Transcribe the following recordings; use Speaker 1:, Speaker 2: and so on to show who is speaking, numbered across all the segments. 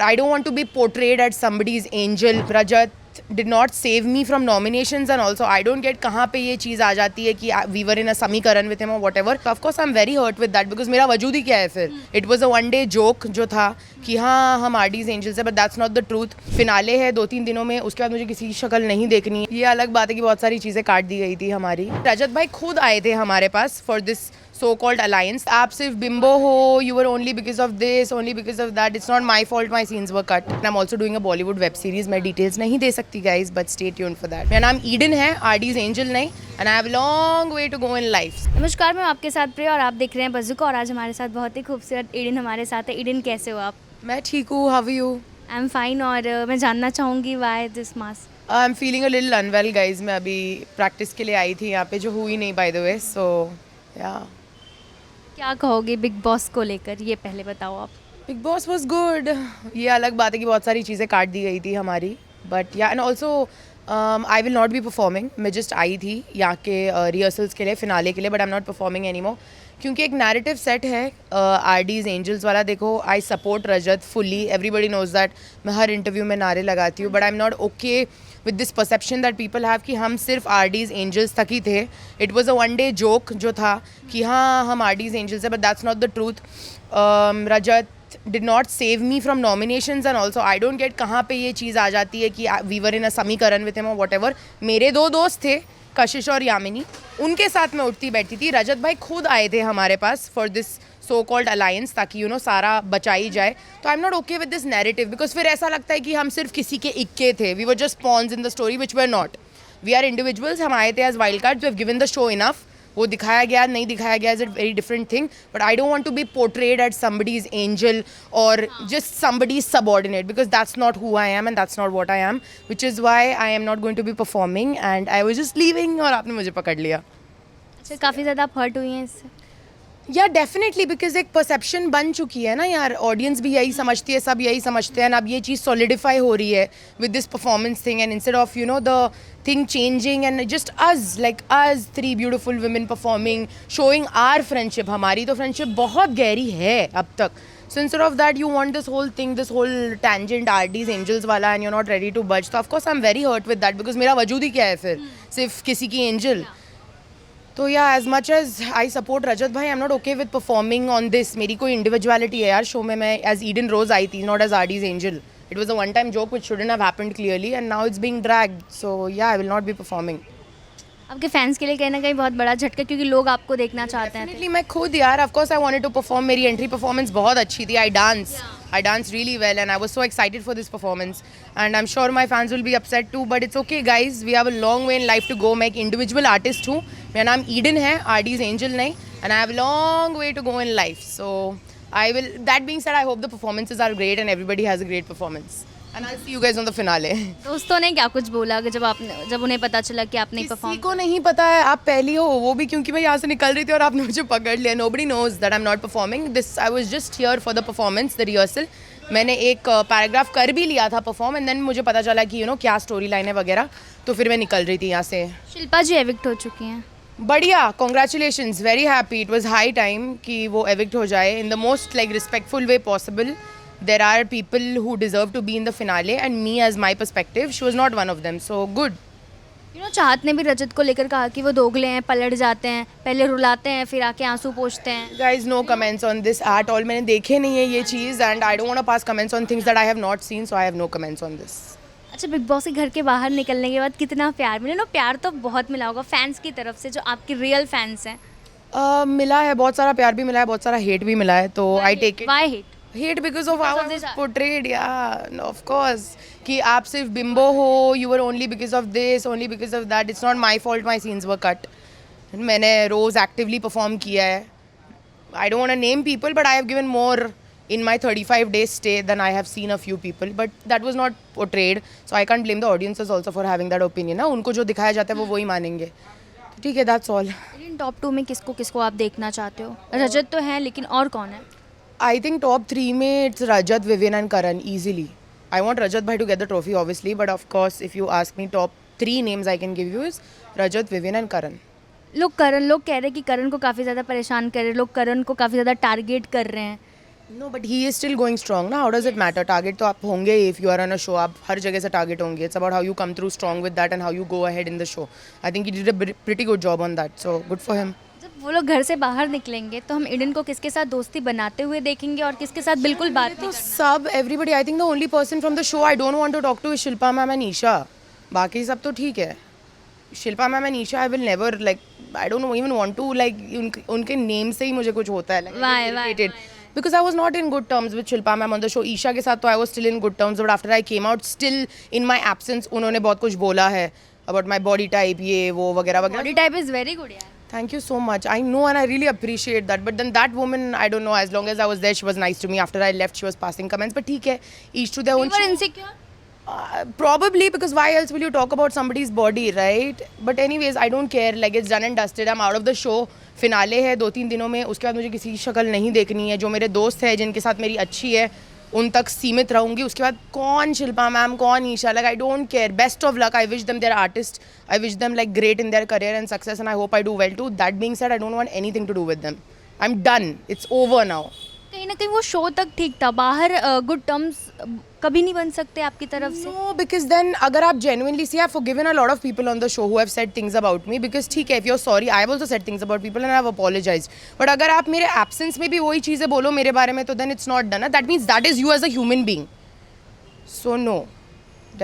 Speaker 1: I don't want to be portrayed as somebody's angel. Rajat did not save me from nominations, and also I don't get कहाँ पे ये चीज़ आ जाती है कि we were in a समीकरण with him or whatever. So of course I'm very hurt with that because मेरा वजूद ही क्या है फिर. It was a one day joke जो था कि हाँ हम RD's angels है, but that's not the truth. Finale है 2-3 दिनों में, उसके बाद मुझे किसी की शक्ल नहीं देखनी. ये अलग बात है कि बहुत सारी चीज़ें काट दी गई थी हमारी. रजत भाई खुद आए थे हमारे पास for this so-called alliance. आप सिर्फ बिम्बो हो, you were only because of this, only because of that. It's not my fault my scenes were cut. And I'm also doing a Bollywood web series. मैं details नहीं दे सकती guys, but stay tuned for that. मेरा नाम Eden है, RD's angel नहीं. And I have a long way to go in life.
Speaker 2: नमस्कार, मैं आपके साथ प्रिया और आप देख रहे हैं बज़ुका और आज हमारे साथ बहुत ही खूबसूरत ईडन हमारे साथ है। ईडन कैसे हो आप?
Speaker 1: मैं ठीक हूँ, how are you?
Speaker 2: I am fine और मैं जानना चाहूँगी why this mask?
Speaker 1: I'm feeling a little unwell guys. मैं अभी practice के लिए आई थी यहाँ पे जो हुई नहीं by the way. So yeah.
Speaker 2: क्या कहोगे बिग बॉस को लेकर, ये पहले बताओ आप।
Speaker 1: Big boss was good. ये अलग बात है कि बहुत सारी चीज़ें काट दी गई थी हमारी, बट या and also I will not be performing. मैं जस्ट आई थी यहाँ के रिहर्सल्स के लिए, फिनाले के लिए, but I am not performing any more क्योंकि एक नैरेटिव सेट है RD's एंजल्स वाला. देखो, I support Rajat fully, everybody knows that. मैं हर इंटरव्यू में नारे लगाती हूँ, but I am not okay with this perception that people have कि हम सिर्फ RD's एंजल्स तक ही थे. It was a one day joke जो था कि हाँ हम RD's एंजल्स है, but that's not the truth. Rajat did not save me from nominations, and also I don't get कहाँ पे ये चीज़ आ जाती है कि we were in a समीकरण with him or whatever. मेरे दो दोस्त थे, कशिश और यामिनी, उनके साथ मैं उठती बैठती थी. रजत भाई खुद आए थे हमारे पास for this so called alliance ताकि सारा बचाई जाए. तो I am not okay with this narrative because फिर ऐसा लगता है कि हम सिर्फ किसी के इक्के थे. We were just pawns in the story which were not. We are individuals. हम आए थे as wild card. We have given the show enough. वो दिखाया गया नहीं दिखाया गया is a very different thing, but I don't want to be portrayed as somebody's angel और just somebody's subordinate because that's not who I am and that's not what I am, which is why I am not going to be performing and I was just leaving और आपने मुझे पकड़ लिया.
Speaker 2: अच्छा, काफ़ी ज़्यादा आप हर्ट हुई हैं इससे?
Speaker 1: या डेफिनेटली, बिकॉज एक परसेप्शन बन चुकी है ना यार. ऑडियंस भी यही समझती है, सब यही समझते हैं. अब ये चीज़ सॉलिडिफाई हो रही है with this performance thing and instead of the thing changing and just us 3 beautiful women performing, showing are friendship. हमारी तो फ्रेंडशिप बहुत गहरी है अब तक. So instead of that, you want this whole thing, this whole tangent RD's angels वाला, and you're not ready to budge. So of course I'm very hurt with that because मेरा वजूद ही क्या है फिर, सिर्फ किसी की angel. तो yeah as much as I support Rajat bhai, I am not okay with performing on this. मेरी कोई इंडिविजुअलिटी है यार शो में. मैं एज ईडन रोज आई थी, not as RD's angel. It was a one time joke which shouldn't have happened clearly and now it's being dragged. So yeah I will not be performing.
Speaker 2: आपके fans के लिए कहीं ना कहीं बहुत बड़ा झटका क्योंकि लोग आपको देखना चाहते हैं.
Speaker 1: डेफिनेटली मैं खुद यार, of course I wanted to perform. मेरी एंट्री परफॉर्मेंस बहुत अच्छी थी. आई danced really well and I was so excited for this performance and I'm sure my fans will be upset too, but it's okay guys, we have a long way in life to go. मैं एक individual artist हूँ. मेरा नाम Eden है, RD's angel नहीं, and I have a long way to go in life. So I will, that being said, I hope the performances are great and everybody has a great performance. And I'll see you guys on the finale.
Speaker 2: दोस्तों ने क्या कुछ बोला कि जब उन्हें पता चला कि आपने परफॉर्म?
Speaker 1: किसी को नहीं पता है. आप पहली हो, वो भी क्योंकि मैं यहाँ से निकल रही थी और आपने मुझे पकड़ लिया. Nobody knows that I'm not performing. This I was just here for the performance, the rehearsal. मैंने एक पैराग्राफ कर भी लिया था परफॉर्म एंड देन मुझे पता चला कि क्या स्टोरी लाइन है वगैरह, तो फिर मैं निकल रही थी यहाँ से.
Speaker 2: शिल्पा जी एविक्ट हो चुकी हैं.
Speaker 1: बढ़िया, congratulations, very happy. It was high time कि वो एविक्ट हो जाए in the most respectful way possible. There are people who deserve to be in the finale and me as my perspective, she was not one of them. So good.
Speaker 2: चाहत ने भी रजत को लेकर कहा कि वो दोगले हैं, पलट जाते हैं, पहले रुलाते हैं फिर आके आंसू पोंछते हैं.
Speaker 1: Guys, no comments on this at all. मैंने देखे नहीं है ये चीज़ and I don't want to pass comments on things that I have not seen, so I have no comments on this.
Speaker 2: अच्छा, बिग बॉस के घर के बाहर निकलने के बाद कितना प्यार मिला? प्यार तो बहुत मिला होगा फैंस की तरफ से, जो आपके रियल फैंस हैं.
Speaker 1: मिला है, बहुत सारा प्यार भी मिला है, बहुत सारा हेट भी मिला है. तो I take it.
Speaker 2: Why hate?
Speaker 1: Hate because of how I was portrayed, yeah, of course. कि आप सिर्फ बिम्बो हो, you were only because of this, only because of that. It's not my fault my scenes were cut. मैंने रोज़ actively perform किया है. I don't want to name people, but I have given more in my 35 days stay than I have seen a few people. But that was not portrayed, so I can't blame the audiences also for having that opinion. ना उनको जो दिखाया जाता है वो वही मानेंगे. ठीक है, that's all.
Speaker 2: टॉप 2 में किसको आप देखना चाहते हो? रजत तो है, लेकिन और कौन है?
Speaker 1: I think top 3 में it's Rajat, Vivian and Karan easily. I want Rajat bhai to get the trophy obviously, but of course if you ask me top 3 names I can give you is Rajat, Vivian and Karan.
Speaker 2: लोग कह रहे हैं कि करण को काफ़ी ज़्यादा परेशान कर रहे हैं, लोग करण को काफ़ी ज़्यादा टारगेट कर रहे हैं.
Speaker 1: No but he is still going strong ना. How does it matter? Target तो आप होंगे if you are on a show. आप हर जगह से टारगेट होंगे. It's about how you come through strong with that and how you go ahead in the show. I think he did a pretty good job on that, so good for him.
Speaker 2: जब वो लोग घर से बाहर निकलेंगे तो हम Eden को किसके साथ दोस्ती बनाते हुए देखेंगे और किसके साथ बिल्कुल बात नहीं
Speaker 1: तो
Speaker 2: करना?
Speaker 1: सब everybody. I think the only person from the show I don't want to talk to is Shilpa ma'am and Isha. बाकी सब तो ठीक है. Shilpa ma'am and Isha I will never like, I don't even want to like, उनके नेम से ही मुझे कुछ होता है like because I was not in good terms with Shilpa ma'am on the show. Isha के साथ तो I was still in good terms, but after I came out, still in my absence, उन्होंने बहुत कुछ बोला है about my body type, ये वो वगैरह वगैरह.
Speaker 2: Body type is very good यार.
Speaker 1: Thank you so much. I know and I really appreciate that. But then that woman, I don't know, as long as I was there, she was nice to me. After I left, she was passing comments. But ठीक है, each to their own.
Speaker 2: You were insecure?
Speaker 1: Probably, because why else will you talk about somebody's body, right? But anyways, I don't care. Like it's done and dusted. I'm out of the show. Finale है 2-3 दिनों में. उसके बाद मुझे किसी की शक्ल नहीं देखनी है. जो मेरे दोस्त हैं जिनके साथ मेरी अच्छी है उन तक सीमित रहूंगी. उसके बाद कौन शिल्पा मैम, कौन Isha, like I don't care. Best of luck. I wish them, they're artist. I wish them like great in their career and success and I hope I do well too. That being said, I don't want anything to do with them. I am done. It's over now.
Speaker 2: कहीं ना कहीं वो show तक ठीक था, बाहर good terms कभी नहीं बन सकते आपकी तरफ से?
Speaker 1: No, because then अगर आप genuinely see, I've forgiven a lot of people on the show who have said things about me, because ठीक है, if you're sorry, I have also said things about people and I have apologized. But अगर आप मेरे absence में भी वही चीज़ें बोलो मेरे बारे में, तो then it's not done. That means that is you as a human being. So no,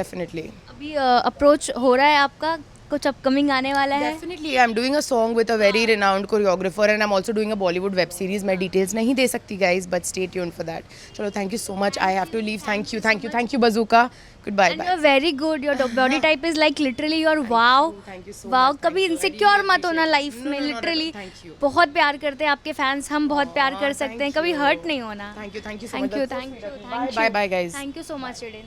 Speaker 1: definitely.
Speaker 2: अभी अप्रोच हो रहा है आपका, कुछ अपकमिंग आने वाला है?
Speaker 1: Definitely, I'm doing a song with a very renowned choreographer and I'm also doing a Bollywood web series. मैं details नहीं दे सकती guys, but stay tuned for that. चलो, thank you so much. I have to leave. Thank you, Bazooka. Goodbye.
Speaker 2: And you're very good. Your body type is like literally you're wow.
Speaker 1: Thank you so
Speaker 2: wow.
Speaker 1: much.
Speaker 2: कभी insecure मत होना life में.
Speaker 1: no,
Speaker 2: literally
Speaker 1: thank you.
Speaker 2: बहुत प्यार करते हैं आपके fans, हम बहुत प्यार कर सकते हैं. कभी हर्ट नहीं होना.
Speaker 1: Thank you so much.
Speaker 2: Thank you.
Speaker 1: Bye, guys.
Speaker 2: Thank you so much.